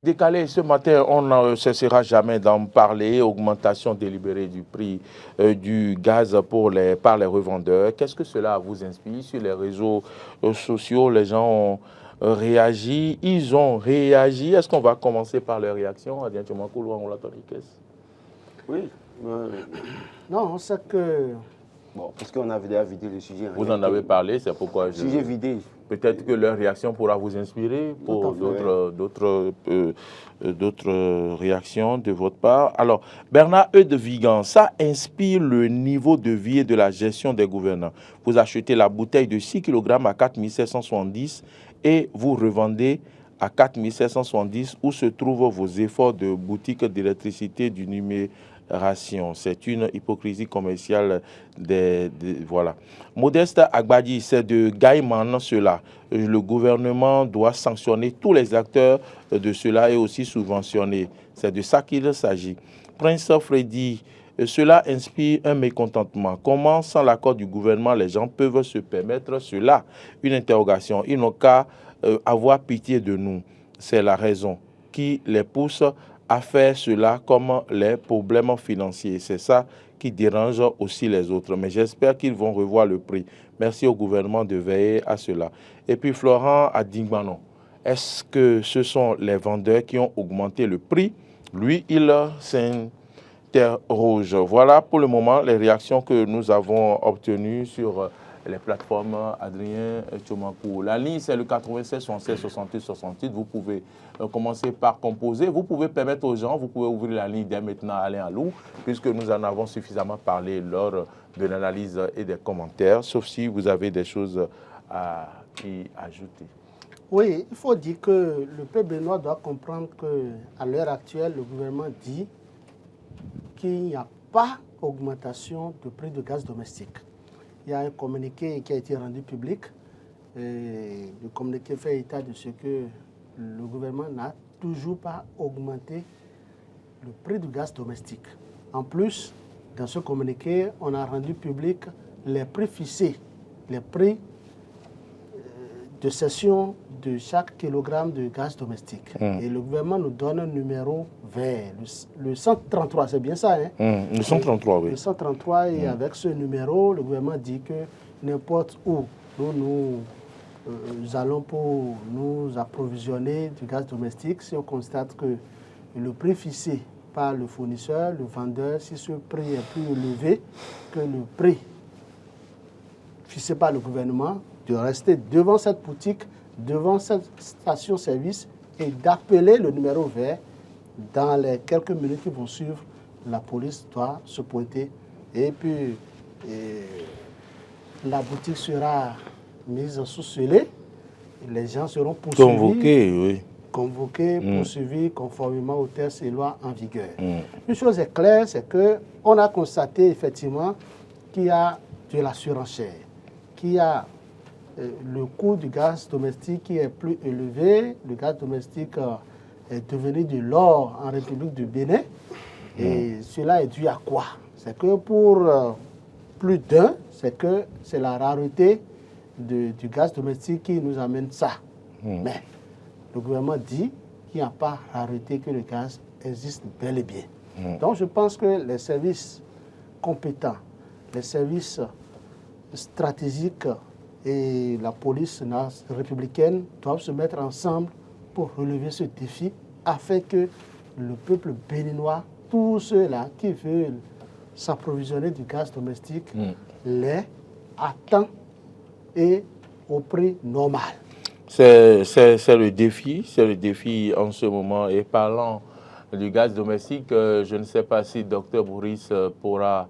Décalé, ce matin, on ne cessera jamais d'en parler. Augmentation délibérée du prix du gaz par les revendeurs. Qu'est-ce que cela vous inspire? Sur les réseaux sociaux, les gens ont réagi. Ils ont réagi. Est-ce qu'on va commencer par les réactions? Oui. Non, c'est que... Bon, puisqu'on avait déjà vidé le sujet. Vous en avez parlé, c'est pourquoi je... Sujet vidé. Peut-être que leur réaction pourra vous inspirer pour d'autres réactions de votre part. Alors, Bernard E. de Vigan, ça inspire le niveau de vie et de la gestion des gouvernants. Vous achetez la bouteille de 6 kg à 4 770 et vous revendez à 4 770. Où se trouvent vos efforts de boutique d'électricité du numération? C'est une hypocrisie commerciale voilà. Modeste Agbadi, c'est de Gaïman cela. Le gouvernement doit sanctionner tous les acteurs de cela et aussi subventionner. C'est de ça qu'il s'agit. Prince Freddy, cela inspire un mécontentement. Comment, sans l'accord du gouvernement, les gens peuvent se permettre cela? Une interrogation. Ils n'ont qu'à avoir pitié de nous. C'est la raison qui les pousse à faire cela comme les problèmes financiers. C'est ça qui dérange aussi les autres. Mais j'espère qu'ils vont revoir le prix. Merci au gouvernement de veiller à cela. Et puis Florent Adingbanon, est-ce que ce sont les vendeurs qui ont augmenté le prix? Lui, il s'interroge. Voilà pour le moment les réactions que nous avons obtenues sur les plateformes. Adrien Tchomakou. La ligne, c'est le 96 76 68 68. Vous pouvez commencer par composer. Vous pouvez permettre aux gens, vous pouvez ouvrir la ligne dès maintenant à Alain Alou, puisque nous en avons suffisamment parlé lors de l'analyse et des commentaires, sauf si vous avez des choses à y ajouter. Oui, il faut dire que le peuple béninois doit comprendre qu'à l'heure actuelle, le gouvernement dit qu'il n'y a pas d'augmentation de prix de gaz domestique. Il y a un communiqué qui a été rendu public. Et le communiqué fait état de ce que le gouvernement n'a toujours pas augmenté le prix du gaz domestique. En plus, dans ce communiqué, on a rendu public les prix fixés, les prix de cession de chaque kilogramme de gaz domestique. Et le gouvernement nous donne un numéro vert, le 133, c'est bien ça, hein? Le 133, oui. Le 133, et avec ce numéro, le gouvernement dit que n'importe où nous allons pour nous approvisionner du gaz domestique, si on constate que le prix fixé par le fournisseur, le vendeur, si ce prix est plus élevé que le prix fixé par le gouvernement, de rester devant cette boutique, devant cette station-service et d'appeler le numéro vert. Dans les quelques minutes qui vont suivre, la police doit se pointer et puis la boutique sera mise sous scellé. Les gens seront poursuivis, convoqués, poursuivis conformément aux textes et lois en vigueur. Une chose est claire, c'est qu'on a constaté effectivement qu'il y a de la surenchère, qu'il y a le coût du gaz domestique qui est plus élevé. Le gaz domestique est devenu de l'or en République du Bénin. Et cela est dû à quoi? C'est que pour plus d'un, c'est la rareté du gaz domestique qui nous amène ça. Mais le gouvernement dit qu'il n'y a pas rareté, que le gaz existe bel et bien. Donc je pense que les services compétents, les services stratégiques et la police républicaine doivent se mettre ensemble pour relever ce défi afin que le peuple béninois, tous ceux-là qui veulent s'approvisionner du gaz domestique, l'ait à temps et au prix normal. C'est le défi en ce moment. Et parlant du gaz domestique, je ne sais pas si Dr Bourris pourra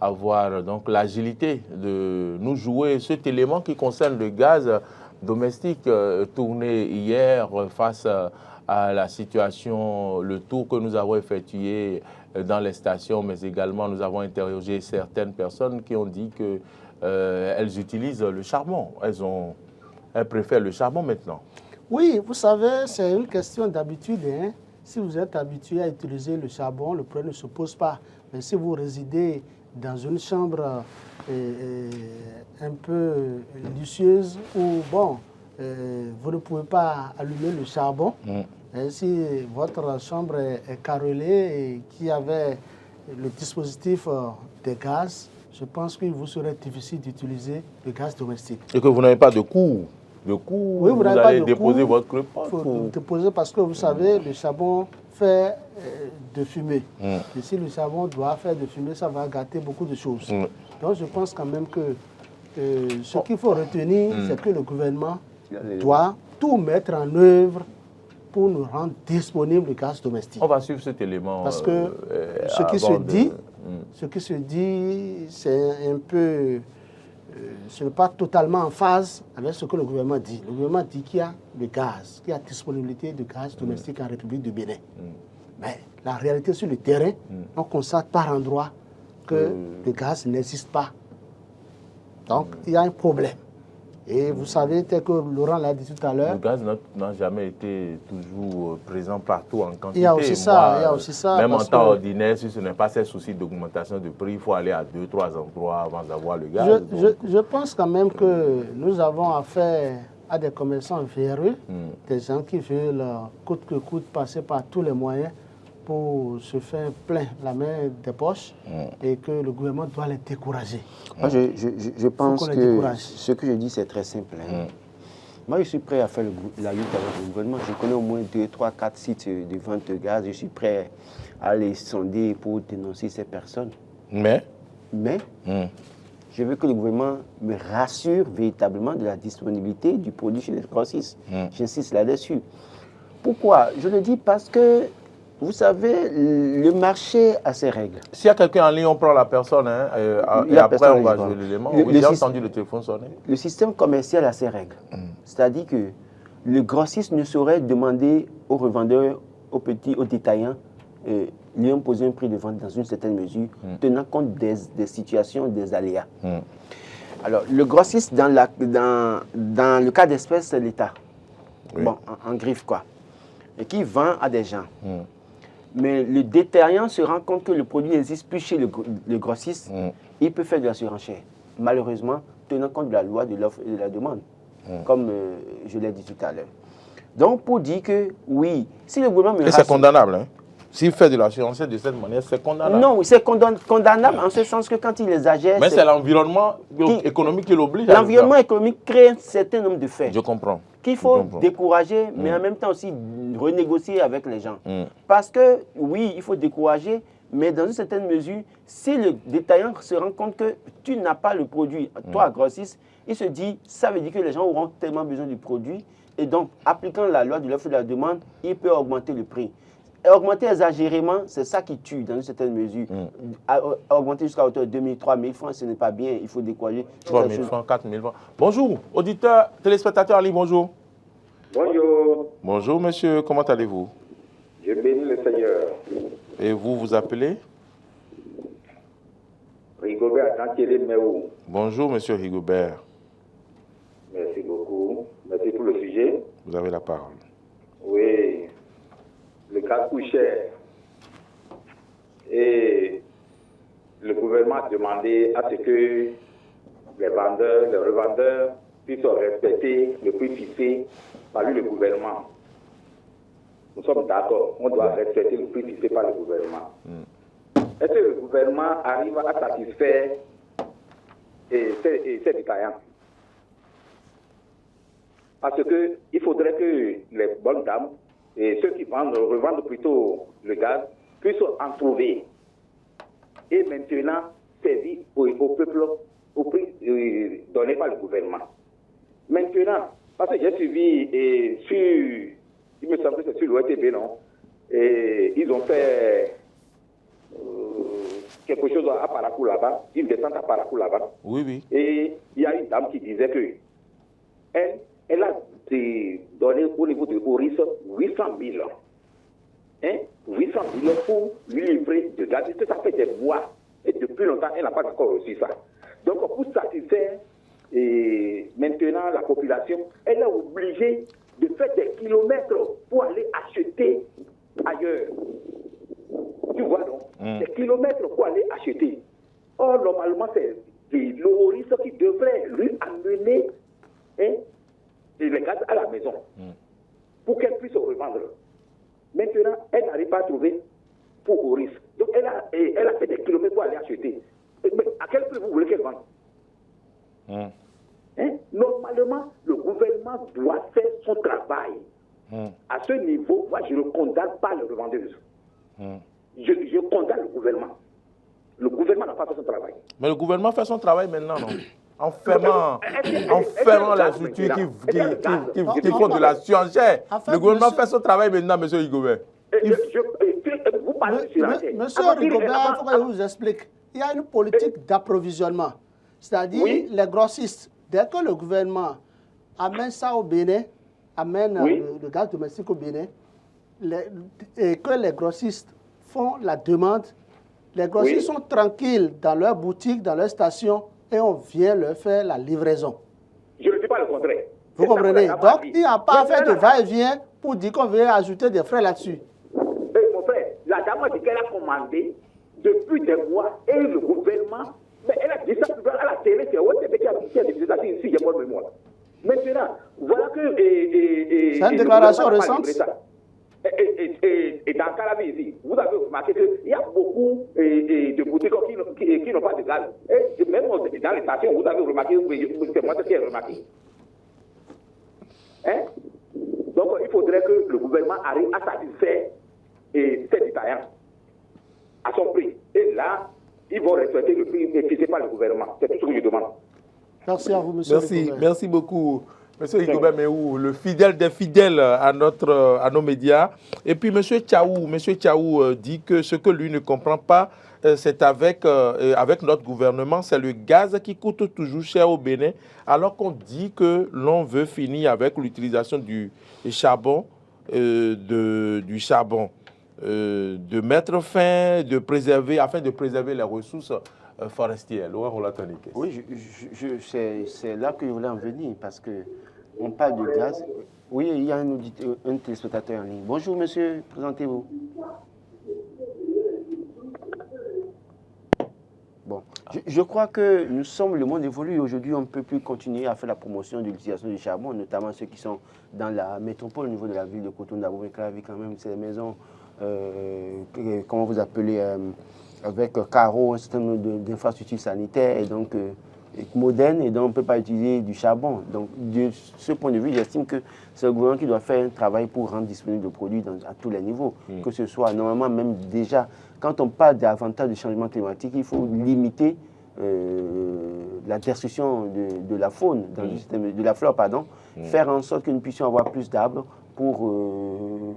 avoir donc l'agilité de nous jouer cet élément qui concerne le gaz domestique tourné hier face à la situation, le tour que nous avons effectué dans les stations, mais également nous avons interrogé certaines personnes qui ont dit que elles utilisent le charbon. Elles préfèrent le charbon maintenant. Oui, vous savez, c'est une question d'habitude. Hein? Si vous êtes habitué à utiliser le charbon, le problème ne se pose pas. Mais si vous résidez dans une chambre un peu lucieuse où, bon, vous ne pouvez pas allumer le charbon, Et si votre chambre est carrelée et qu'il y avait le dispositif des gaz, je pense qu'il vous serait difficile d'utiliser le gaz domestique. Et que vous n'avez pas de cours. Oui, vous allez déposer votre repas. Il faut déposer parce que vous savez, le charbon fait de fumée. Et si le charbon doit faire de fumée, ça va gâter beaucoup de choses. Donc je pense quand même que ce qu'il faut retenir, c'est que le gouvernement doit tout mettre en œuvre pour nous rendre disponible le gaz domestique. On va suivre cet élément. Parce que ce qui se dit, c'est un peu... ce n'est pas totalement en phase avec ce que le gouvernement dit. Le gouvernement dit qu'il y a le gaz, qu'il y a disponibilité de gaz domestique en République du Bénin. Mais la réalité sur le terrain, on constate par endroit que le gaz n'existe pas. Donc, il y a un problème. Et vous savez, tel que Laurent l'a dit tout à l'heure... Le gaz n'a jamais été toujours présent partout en quantité. Il y a aussi ça. Même en temps ordinaire, si ce n'est pas ces soucis d'augmentation de prix, il faut aller à 2-3 endroits avant d'avoir le gaz. Je pense quand même que nous avons affaire à des commerçants véreux, des gens qui veulent coûte que coûte passer par tous les moyens pour se faire plein la main des poches et que le gouvernement doit les décourager. Moi, je pense que ce que je dis, c'est très simple. Moi, je suis prêt à faire la lutte avec le gouvernement. Je connais au moins 2, 3, 4 sites de vente de gaz. Je suis prêt à les sonder pour dénoncer ces personnes. Mais je veux que le gouvernement me rassure véritablement de la disponibilité du produit chez les grossistes. J'insiste là-dessus. Pourquoi? Je le dis parce que vous savez, le marché a ses règles. S'il y a quelqu'un en ligne, on prend la personne et après on va jouer l'élément. Oui, j'ai entendu le téléphone sonner. Le système commercial a ses règles. C'est-à-dire que le grossiste ne saurait demander aux revendeurs, aux petits, aux détaillants, lui imposer un prix de vente dans une certaine mesure, tenant compte des situations, des aléas. Alors, le grossiste, dans le cas d'espèce, c'est l'État. Bon, en griffe, quoi. Et qui vend à des gens. Mais le détaillant se rend compte que le produit n'existe plus chez le grossiste, il peut faire de la surenchère. Malheureusement, tenant compte de la loi de l'offre et de la demande, comme je l'ai dit tout à l'heure. Donc, pour dire que, oui, si le gouvernement... Et c'est condamnable, hein? S'il fait de la surenchère de cette manière, c'est condamnable. Non, c'est condamnable en ce sens que quand il exagère... Mais c'est l'environnement économique qui l'oblige. L'environnement économique crée un certain nombre de faits. Je comprends. Qu'il faut décourager, mais en même temps aussi renégocier avec les gens. Parce que, oui, il faut décourager, mais dans une certaine mesure, si le détaillant se rend compte que tu n'as pas le produit, toi, grossiste, il se dit, ça veut dire que les gens auront tellement besoin du produit, et donc, appliquant la loi de l'offre et de la demande, il peut augmenter le prix. Et augmenter exagérément, c'est ça qui tue dans une certaine mesure. Augmenter jusqu'à hauteur de 2 000, 3 000 francs, ce n'est pas bien, il faut décourager. 3 000 francs, 4 000 francs. Bonjour, auditeur, téléspectateur en ligne, bonjour. Bonjour. Bonjour monsieur, comment allez-vous? Je bénis le Seigneur. Et vous vous appelez? Rigobert Tantier Meou. Bonjour monsieur Rigobert. Merci beaucoup. Merci pour le sujet. Vous avez la parole. Oui. Le gaz coûte cher. Et le gouvernement a demandé à ce que les vendeurs, les revendeurs puissent respecter le prix fixé par le gouvernement. Nous sommes d'accord, on doit respecter le prix fixé par le gouvernement. Est-ce que le gouvernement arrive à satisfaire ces détaillants? Parce qu'il faudrait que les bonnes dames et ceux qui revendent plutôt le gaz puissent en trouver. Et maintenant, servir au peuple au prix donné par le gouvernement. Maintenant, parce que j'ai suivi il me semble que c'est sur l'OTB, non? Et ils ont fait quelque chose à Parakou là-bas, une descente à Parakou là-bas. Oui, oui. Et il y a une dame qui disait que elle a donné au niveau de Horis 800 000. 800 000 pour lui livrer de gaz. Ça fait des mois. Et depuis longtemps, elle n'a pas encore reçu ça. Donc, pour satisfaire maintenant la population, elle est obligée de faire des kilomètres pour aller acheter ailleurs. Tu vois, non? Des kilomètres pour aller acheter. Or, normalement, c'est le Horis qui devrait lui amener les gaz à la maison pour qu'elle puisse revendre. maintenant, elle n'arrive pas à trouver pour Oris. Donc, elle a fait des kilomètres pour aller acheter. Mais à quel prix vous voulez qu'elle vende? Normalement, le gouvernement doit faire son travail. À ce niveau, moi, je ne condamne pas les revendeuses. Je condamne le gouvernement. Le gouvernement n'a pas fait son travail. Mais le gouvernement fait son travail maintenant, non? En fermant les structures qui font de la surenchère. Le gouvernement fait son travail maintenant, M. Rigobert. Vous parlez de surenchère. Monsieur Rigobert, il faut que je vous explique. Il y a une politique d'approvisionnement. C'est-à-dire, les grossistes, dès que le gouvernement amène ça au Bénin, amène le gaz domestique au Bénin, et que les grossistes font la demande, les grossistes sont tranquilles dans leur boutique, dans leur station, et on vient leur faire la livraison. Je ne dis pas le contraire. Vous comprenez? Donc, il n'y a pas à faire de va-et-vient pour dire qu'on veut ajouter des frais là-dessus. Mon frère, la dame a dit qu'elle a commandé depuis des mois, et le gouvernement, mais elle a dit ça à la télé, c'est OTB qui a dit ça ici, il y a pas de mémoire. Maintenant, voilà que... c'est une déclaration récente. Et dans Calabi ici, vous avez remarqué qu'il y a beaucoup de boutiques qui n'ont pas de gaz. Et même dans les stations, vous avez remarqué, c'est moi qui ai remarqué. Donc, il faudrait que le gouvernement arrive à satisfaire ces détaillants à son prix. Et là, ils vont respecter le prix fixé par le gouvernement. C'est tout ce que je demande. Merci à vous, monsieur. Merci beaucoup. Monsieur Rigobert Méhou, le fidèle des fidèles à nos médias. Et puis, Monsieur Tchaou dit que ce que lui ne comprend pas, c'est avec notre gouvernement, c'est le gaz qui coûte toujours cher au Bénin, alors qu'on dit que l'on veut finir avec l'utilisation du charbon, de mettre fin, afin de préserver les ressources forestières. Oui, c'est là que je voulais en venir, parce que on parle de gaz. Oui, il y a un téléspectateur en ligne. Bonjour, monsieur, présentez-vous. Bon, je crois que le monde évolue. Aujourd'hui, on ne peut plus continuer à faire la promotion de l'utilisation du charbon, notamment ceux qui sont dans la métropole au niveau de la ville de Cotonou-Abomey-Clavi, quand même, c'est des maisons, comment vous appelez, avec carreaux, un certain nombre d'infrastructures sanitaires, et donc modernes, et donc on ne peut pas utiliser du charbon. Donc, de ce point de vue, j'estime que c'est le gouvernement qui doit faire un travail pour rendre disponible le produit à tous les niveaux. Que ce soit, normalement, même déjà, quand on parle d'avantages du changement climatique, il faut limiter la destruction de la faune, dans le système, de la flore, pardon, faire en sorte que nous puissions avoir plus d'arbres pour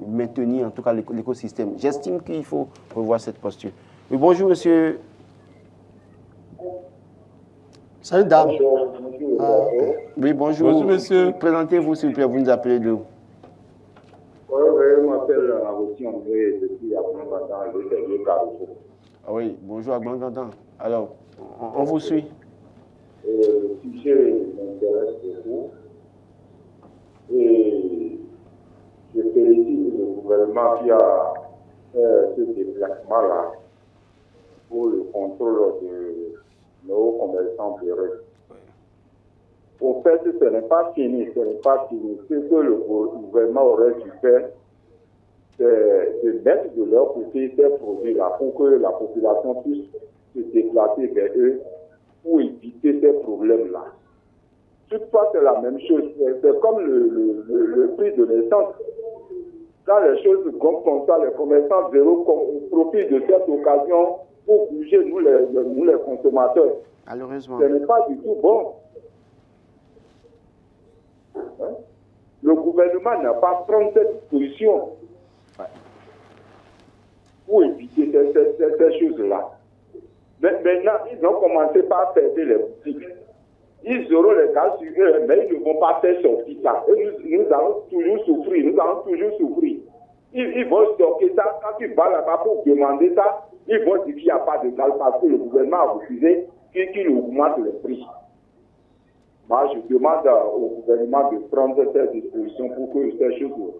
maintenir, en tout cas, l'écosystème. J'estime qu'il faut revoir cette posture. Oui, bonjour, monsieur. Salut, dame. Oui, bonjour. Bonjour, monsieur. Présentez-vous, s'il vous plaît, vous nous appelez d'où? Je m'appelle Agustin André, je suis à Blanc-Gandan, le dernier Carrefour. Ah oui, bonjour à Blanc-Gandan. Alors, on vous suit. Le sujet m'intéresse beaucoup. Et je félicite le gouvernement qui a fait ce déplacement-là pour le contrôle de nos commerçants véreux. Au fait, ce n'est pas fini, ce n'est pas fini. Ce que le gouvernement aurait dû faire, c'est de mettre de leur côté ces produits-là pour que la population puisse se déplacer vers eux pour éviter ces problèmes-là. Toutefois, c'est la même chose. C'est comme le prix de l'essence. Quand les choses gomment comme ça, les commerçants verront profitent de cette occasion pour bouger nous les consommateurs. Malheureusement. Ce n'est pas du tout bon. Hein? Le gouvernement n'a pas pris cette disposition pour éviter ces choses-là. Mais maintenant, ils ont commencé par fermer les boutiques. Ils auront les gaz sur eux, mais ils ne vont pas faire sortir ça. Et nous allons toujours souffrir. Ils vont stocker ça. Quand ils vont là-bas pour demander ça, ils vont dire qu'il n'y a pas de gaz parce que le gouvernement a refusé qu'il augmente les prix. Moi, je demande au gouvernement de prendre ces dispositions pour que ces choses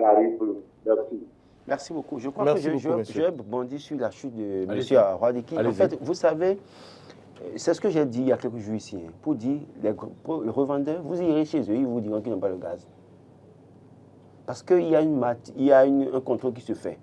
n'arrivent plus. Merci. Merci beaucoup. Je crois Merci que beaucoup, je vais bondir sur la chute de M. Rodiki. En Allez-y. fait, vous savez, c'est ce que j'ai dit il y a quelques jours ici, pour dire, les revendeurs, vous irez chez eux, ils vous diront qu'ils n'ont pas le gaz. parce qu'il y a, un contrôle qui se fait.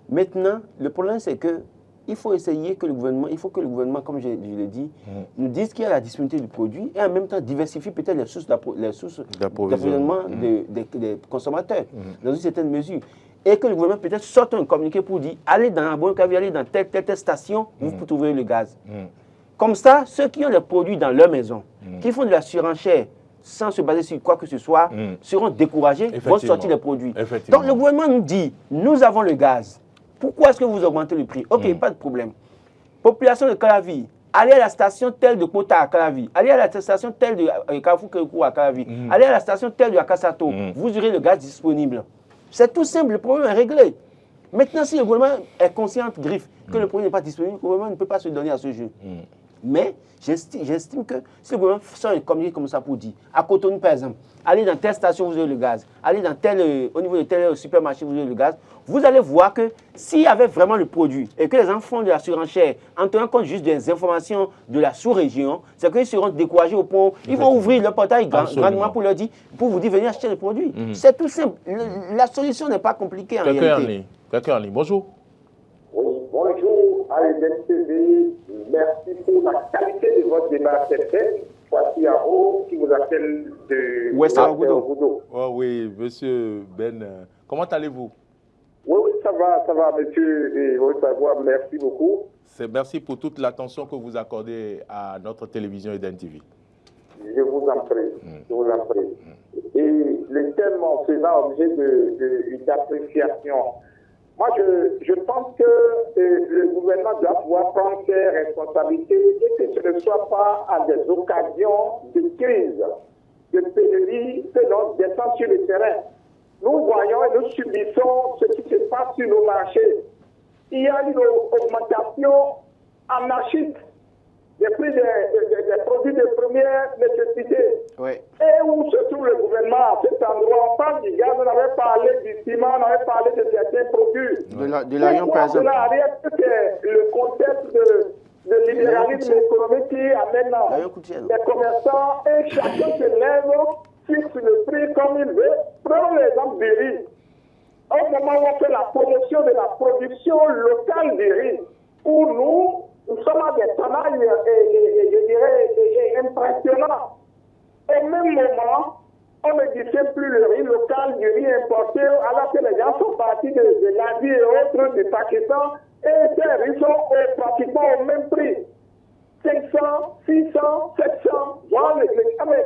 Maintenant, le problème, c'est que il faut essayer que le gouvernement, comme je l'ai dit, nous dise qu'il y a la disponibilité du produit et en même temps diversifie peut-être les sources d'approvisionnement des consommateurs dans une certaine mesure. Et que le gouvernement peut-être sorte un communiqué pour dire allez dans la bonne cavie, allez dans telle station, vous trouverez le gaz. Comme ça, ceux qui ont les produits dans leur maison, qui font de la surenchère sans se baser sur quoi que ce soit, seront découragés, vont sortir les produits. Donc le gouvernement nous dit nous avons le gaz. Pourquoi est-ce que vous augmentez le prix? Ok, pas de problème. Population de Calavi, allez à la station telle de Kota à Calavi, allez à la station telle de Carrefour Kékou à Calavi, allez à la station telle de Akasato, vous aurez le gaz disponible. C'est tout simple, le problème est réglé. Maintenant, si le gouvernement est conscient, griffe, que le produit n'est pas disponible, le gouvernement ne peut pas se donner à ce jeu. Mais j'estime que si le gouvernement sort un communiqué comme ça pour dire, à Cotonou par exemple, allez dans telle station, vous aurez le gaz, allez dans au niveau de tel supermarché, vous aurez le gaz, vous allez voir que s'il y avait vraiment le produit et que les gens font de la surenchère en tenant compte juste des informations de la sous-région, c'est qu'ils seront découragés au point où ils vont ouvrir leur portail grandement pour vous dire venir acheter le produit. C'est tout simple. La solution n'est pas compliquée en réalité. Quelqu'un en ligne. Bonjour. Oui, bonjour à l'EDNTV. Merci pour la qualité de votre débat. C'est Kwasi Aro qui vous appelle de Ouagadougou. Oh oui, monsieur Ben. Comment allez-vous? Oui, ça va, monsieur. Merci beaucoup. Merci pour toute l'attention que vous accordez à notre télévision EDNTV. Je vous en prie. Et le thème en faisant objet d'appréciation. Moi, je pense que le gouvernement doit pouvoir prendre ses responsabilités et que ce ne soit pas à des occasions de crise, de pénurie, que l'on descend sur le terrain. Nous voyons et nous subissons ce qui se passe sur nos marchés. Il y a une augmentation anarchique des prix des produits de première nécessité. Oui. Et où se trouve le gouvernement à cet endroit? On parle du gaz, on avait parlé du ciment, on avait parlé de certains produits. De l'avion, par exemple. C'est le contexte de libéralisme économique qui amène les commerçants et chacun se lève, fixe le prix comme il veut. Prenons l'exemple du riz. Au moment où on fait la promotion de la production locale du riz, pour nous sommes à des tonnages, je dirais, impressionnants. Au même moment, on ne diffère plus le riz local du riz importé, alors que les gens sont partis de l'Asie et autres, du Pakistan, et ces riz sont pratiquement au même prix. 500, 600, 700, voilà,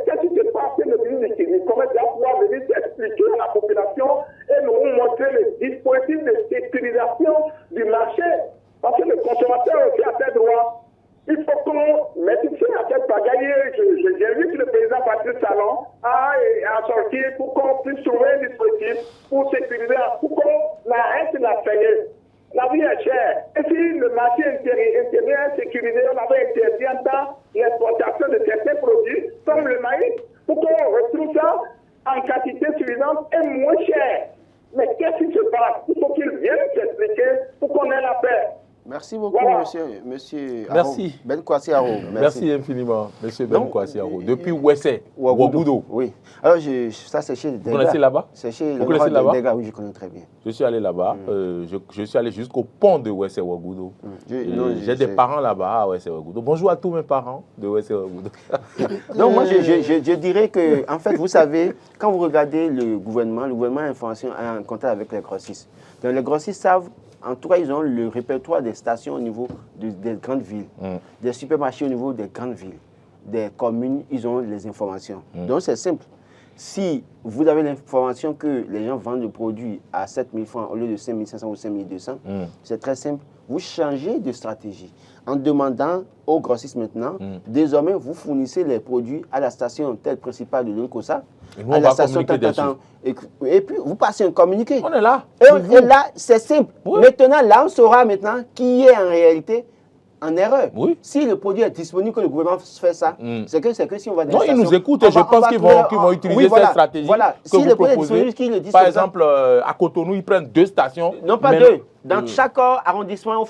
qu'est-ce qui se passe? Le ministre du Commerce doit pouvoir venir expliquer à la population et nous montrer les dispositifs de sécurisation du marché. Parce que le consommateur aussi a ses droits. Il faut qu'on mette fin à cette pagaille. J'ai vu que le président Patrice Talon a sorti pour qu'on puisse trouver un dispositif pour sécuriser, pour qu'on arrête la faillite. La vie est chère. Et si le marché intérieur est sécurisé, on avait interdit en temps l'exportation de certains produits, comme le maïs, pour qu'on retrouve ça en quantité suffisante et moins cher. Mais qu'est-ce qui se passe? Il faut qu'ils viennent s'expliquer pour qu'on ait la paix. Merci beaucoup, monsieur Merci. Ben Kwasi Aro. Merci infiniment, monsieur Ben Kwasi Aro. Depuis Wessé, Ouagadougou. Oui. Alors, ça, c'est chez Vous connaissez là-bas? C'est chez Vous connaissez là-bas? Oui, je connais très bien. Je suis allé là-bas. Je suis allé jusqu'au pont de Wessé Ouagadougou. J'ai des parents là-bas à Wessé Ouagadougou. Bonjour à tous mes parents de Wessé Ouagadougou. Donc, moi, je dirais que, en fait, vous savez, quand vous regardez le gouvernement a information en contact avec les grossistes. Donc, les grossistes savent. En tout cas, ils ont le répertoire des stations au niveau des grandes villes, des supermarchés au niveau des grandes villes, des communes, ils ont les informations. Donc, c'est simple. Si vous avez l'information que les gens vendent le produit à 7 000 francs au lieu de 5 500 ou 5 200, c'est très simple. Vous changez de stratégie en demandant aux grossistes maintenant, désormais, vous fournissez les produits à la station telle principale de l'UNCOSA, à la station et puis vous passez un communiqué. On est là. Et là, c'est simple. Oui. Maintenant, là, on saura maintenant qui est en réalité en erreur. Oui. Si le produit est disponible, que le gouvernement fait ça, c'est que si on va dans non, les ils nous stations, écoutent et je pense qu'ils vont utiliser cette stratégie. Voilà. Que Si vous le produit est proposez. disponible, qu'ils le disent. Par comme ça. exemple, à Cotonou, ils prennent 2 stations. Non, pas 2. Dans chaque arrondissement,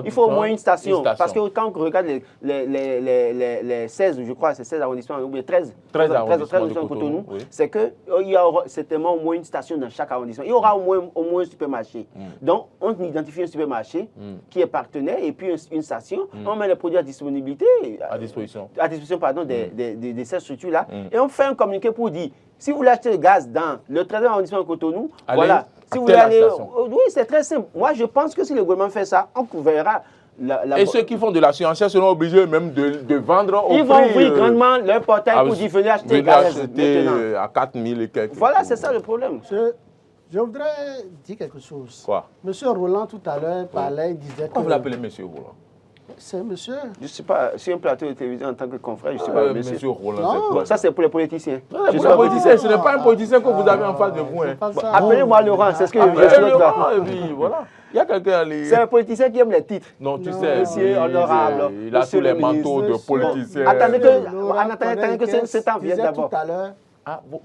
il faut au moins une station. Parce que quand on regarde les 16, je crois, c'est 16 arrondissements, ou bien 13 arrondissements de Cotonou, oui. C'est qu'il y aura certainement au moins une station dans chaque arrondissement. Il y aura au moins un supermarché. Donc, on identifie un supermarché qui est partenaire et puis une station. On met les produits à disponibilité. À disposition. Pardon, de ces structures-là. Et on fait un communiqué pour dire, si vous voulez acheter le gaz dans le 13e arrondissement de Cotonou, voilà. Si vous voulez aller, oui, c'est très simple. Moi, je pense que si le gouvernement fait ça, on couvrira et ceux qui font de la surenchère seront obligés même de vendre au prix. Ils vont ouvrir grandement leur portail pour dire venez acheter le gaz maintenant. À 4 000 et quelques. Voilà, c'est ça le problème. Je voudrais dire quelque chose. Quoi? Monsieur Roland, tout à l'heure, parlait, il disait Pourquoi vous l'appelez Monsieur Roland? C'est monsieur. Je ne sais pas, sur un plateau de télévision en tant que confrère, je ne sais pas monsieur. Monsieur Roland, non. quoi, ça c'est pour les politiciens. Pour les politiciens, ce n'est pas un politicien que vous avez en face de vous. Hein. Appelez-moi Laurent, c'est ce que je souhaite là. Et puis voilà. Il y a quelqu'un. C'est un politicien qui aime les titres. Non, tu sais. Monsieur honorable. Il a tous les manteaux de politicien. Attendez que c'est en vienne d'abord. Tout à l'heure.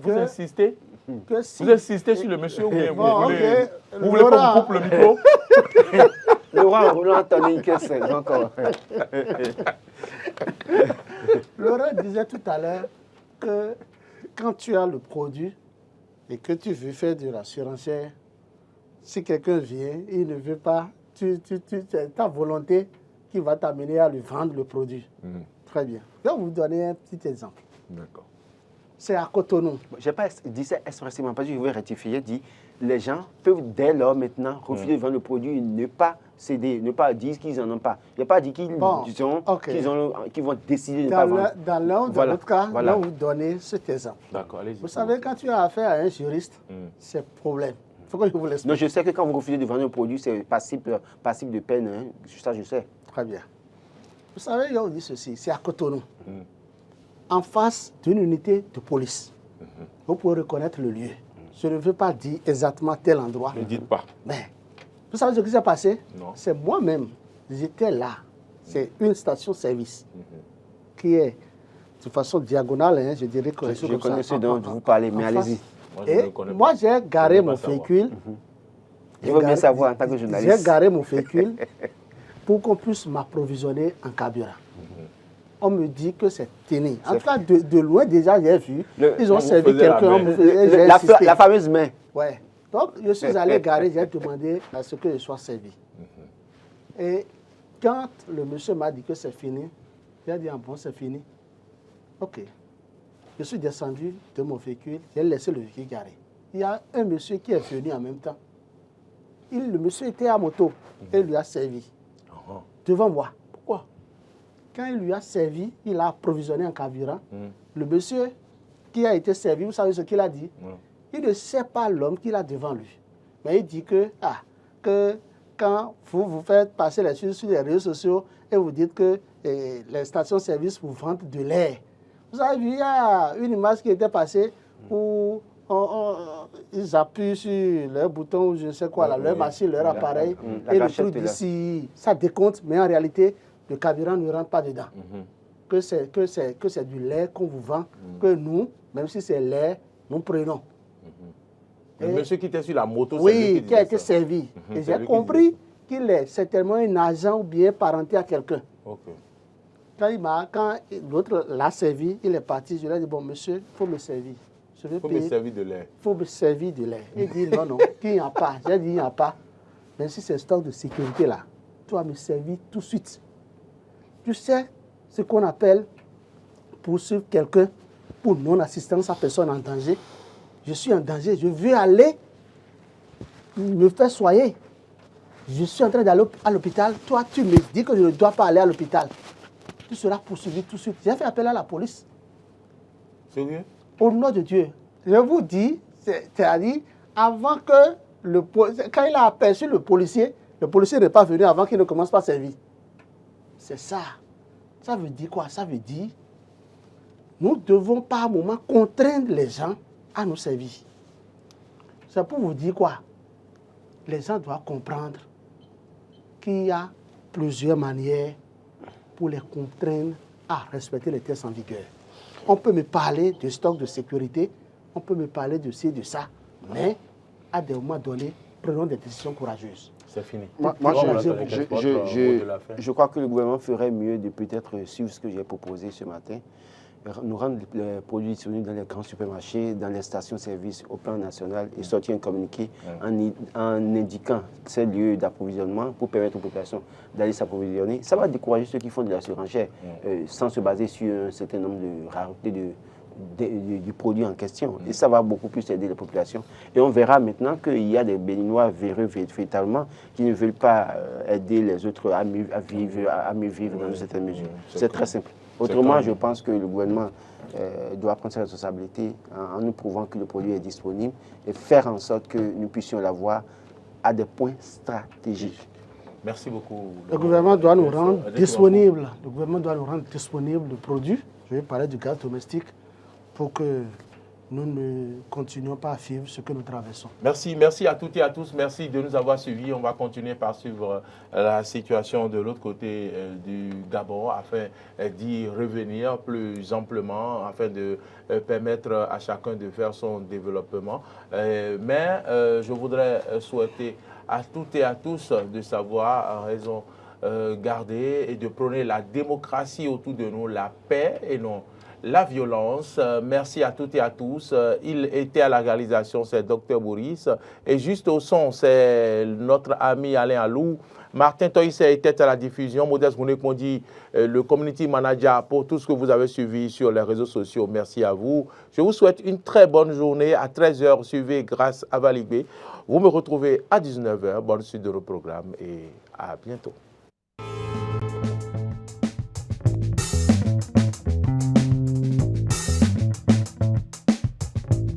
Vous insistez? Vous insistez sur le monsieur ou bien vous voulez qu'on vous coupe le micro? Laurent Roland, attendez que c'est encore. Laurent disait tout à l'heure que quand tu as le produit et que tu veux faire de la surenchère, si quelqu'un vient, il ne veut pas, c'est ta volonté qui va t'amener à lui vendre le produit. Très bien. Je vais vous donner un petit exemple. D'accord. C'est à Cotonou. Je n'ai pas dit ça expressément, parce que je veux rectifier, dit les gens peuvent dès lors maintenant refuser de vendre le produit et ne pas céder, ne pas dire qu'ils n'en ont pas. Je n'ai pas dit qu'ils vont décider de ne pas vendre. Dans l'un ou dans l'autre cas, là, vous donnez cet exemple. D'accord, allez-y. Vous savez, quand tu as affaire à un juriste, c'est problème. Il faut que je vous l'explique. Non, je sais que quand vous refusez de vendre un produit, c'est passible de peine. Hein. Ça, je sais. Très bien. Vous savez, je vous dis ceci, c'est à Cotonou. En face d'une unité de police. Vous pouvez reconnaître le lieu. Je ne veux pas dire exactement tel endroit. Ne dites pas. Mais, vous savez ce qui s'est passé? Non. C'est moi-même. J'étais là. C'est une station-service qui est de façon diagonale, hein, je dirais que je connais ce dont vous parlez, mais allez-y. Moi, j'ai garé mon véhicule. Je veux bien savoir en tant que journaliste. J'ai garé mon véhicule pour qu'on puisse m'approvisionner en carburant. On me dit que c'est tenu. En tout cas, de loin déjà, j'ai vu. Ils ont servi quelqu'un. La fameuse main. Ouais. Donc, je suis allé garer, j'ai demandé à ce que je sois servi. Et quand le monsieur m'a dit que c'est fini, j'ai dit, ah bon, c'est fini. OK. Je suis descendu de mon véhicule, j'ai laissé le véhicule garé. Il y a un monsieur qui est venu en même temps. Le monsieur était à moto et il lui a servi. Devant moi. Pourquoi? Quand il lui a servi, il a approvisionné en carburant. Le monsieur qui a été servi, vous savez ce qu'il a dit? Il ne sait pas l'homme qu'il a devant lui. Mais il dit que quand vous faites passer les choses sur les réseaux sociaux et vous dites que les stations-service vous vendent de l'air. Vous avez vu, il y a une image qui était passée où ils appuient sur leur bouton ou je ne sais quoi, leur machine, leur appareil, et le truc d'ici, ça décompte, mais en réalité, le carburant ne rentre pas dedans. Que c'est du lait qu'on vous vend, que nous, même si c'est lait, nous prenons. Le monsieur qui était sur la moto, oui, qui a été servi. Et j'ai compris qu'il est certainement un agent ou bien parenté à quelqu'un. Quand l'autre l'a servi, il est parti. Je lui ai dit, bon, monsieur, il faut me servir. Il faut me servir de lait. Il faut me servir de lait. Il dit, non, qu'il n'y a pas. J'ai dit, il n'y a pas. Même si c'est un stock de sécurité là, tu vas me servir tout de suite. Tu sais ce qu'on appelle poursuivre quelqu'un pour non-assistance à personne en danger. Je suis en danger, je veux aller me faire soigner. Je suis en train d'aller à l'hôpital. Toi, tu me dis que je ne dois pas aller à l'hôpital. Tu seras poursuivi tout de suite. J'ai fait appel à la police. Sérieux? Au nom de Dieu. Je vous dis, c'est-à-dire, avant que quand il a aperçu le policier n'est pas venu avant qu'il ne commence pas à servir. C'est ça. Ça veut dire quoi? Ça veut dire, nous devons par un moment contraindre les gens à nous servir. C'est pour vous dire quoi? Les gens doivent comprendre qu'il y a plusieurs manières pour les contraindre à respecter les tests en vigueur. On peut me parler de stock de sécurité, on peut me parler de ci, de ça, mais à des moments donnés, prenons des décisions courageuses. C'est fini. Moi, je crois que le gouvernement ferait mieux de peut-être suivre ce que j'ai proposé ce matin, nous rendre les produits disponibles dans les grands supermarchés, dans les stations-service au plan national et sortir un communiqué en indiquant ces lieux d'approvisionnement pour permettre aux populations d'aller s'approvisionner. Ça va décourager ceux qui font de la surenchère sans se baser sur un certain nombre de raretés du produit en question. Et ça va beaucoup plus aider les populations. Et on verra maintenant qu'il y a des Béninois véreux véritablement qui ne veulent pas aider les autres à mieux vivre dans une certaine mesure. C'est très simple. Autrement, je pense que le gouvernement doit prendre ses responsabilités en nous prouvant que le produit est disponible et faire en sorte que nous puissions l'avoir à des points stratégiques. Merci beaucoup. Le gouvernement doit nous rendre disponible. Le gouvernement doit nous rendre disponible le produit. Je vais parler du gaz domestique pour que nous ne continuions pas à vivre ce que nous traversons. Merci à toutes et à tous. Merci de nous avoir suivis. On va continuer par suivre la situation de l'autre côté du Gabon afin d'y revenir plus amplement, afin de permettre à chacun de faire son développement. Mais je voudrais souhaiter à toutes et à tous de savoir raison garder et de prôner la démocratie autour de nous, la paix et non la violence. Merci à toutes et à tous. Il était à la réalisation, c'est Dr Boris. Et juste au son, c'est notre ami Alain Alou. Martin Toïse était à la diffusion. Modeste Mounekondi, le community manager pour tout ce que vous avez suivi sur les réseaux sociaux. Merci à vous. Je vous souhaite une très bonne journée. À 13h, suivez Grâce à Valibé. Vous me retrouvez à 19h. Bonne suite de nos programmes et à bientôt.